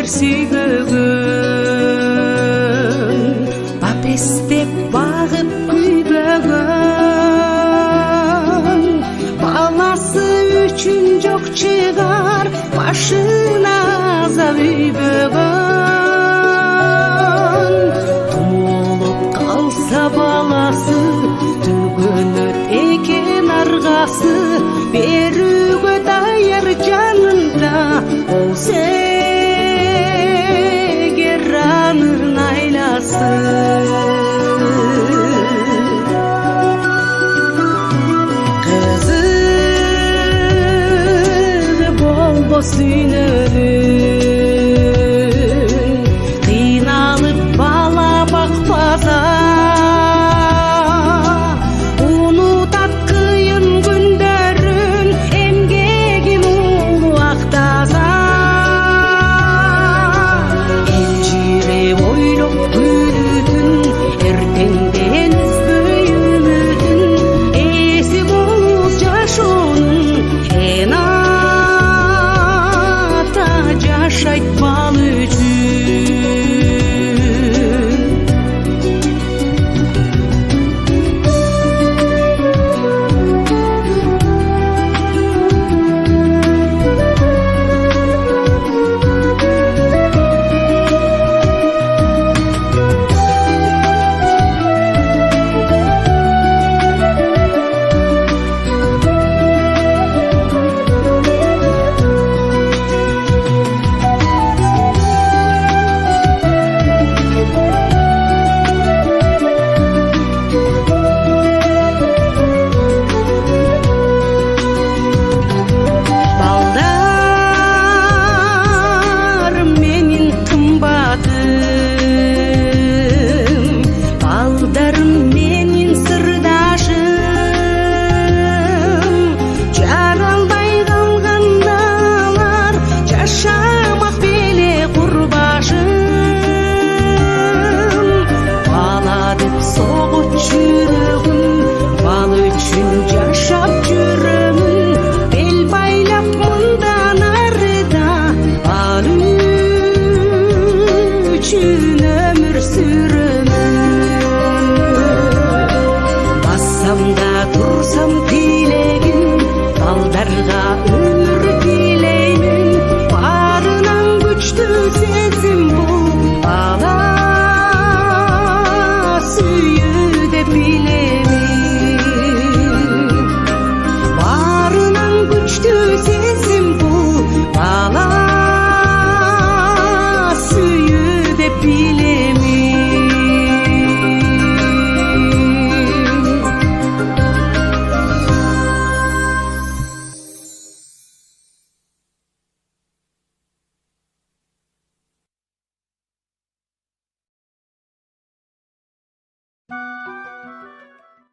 сүйбөгөн, бапестеп багып күйбөгөн, баласы үчүн жок чыгар башына азап үйбөгөн. Тумулуп калса баласы, төгөнөт экен аргасы, берүүгө даяр жанында болсо эгер анын айласы. Кызыгы болбос үйнөлүң, кыйналып бала бакпаса, унутат кыйын күндөрүн, эмгегин улуу актаса. Элжиреп ойлоп күнүтүн, эртеңден үзбөй үмүтүн, эси болуп жашоонун эн ата жашайт бал үчүн. Балдарым менин кымбатым, балдарым менин сырдашым, жаралбай калгандалар жашамак беле курбашым. Бала деп согут жүрөгүм, бал үчүн жашап жүрөмүн, бел байлап мындан арыда бал үчүн өмүр сүрөмүн. Бассам да турсам тилегим, балдарга өмүр тилеймин, баарынан күчтүү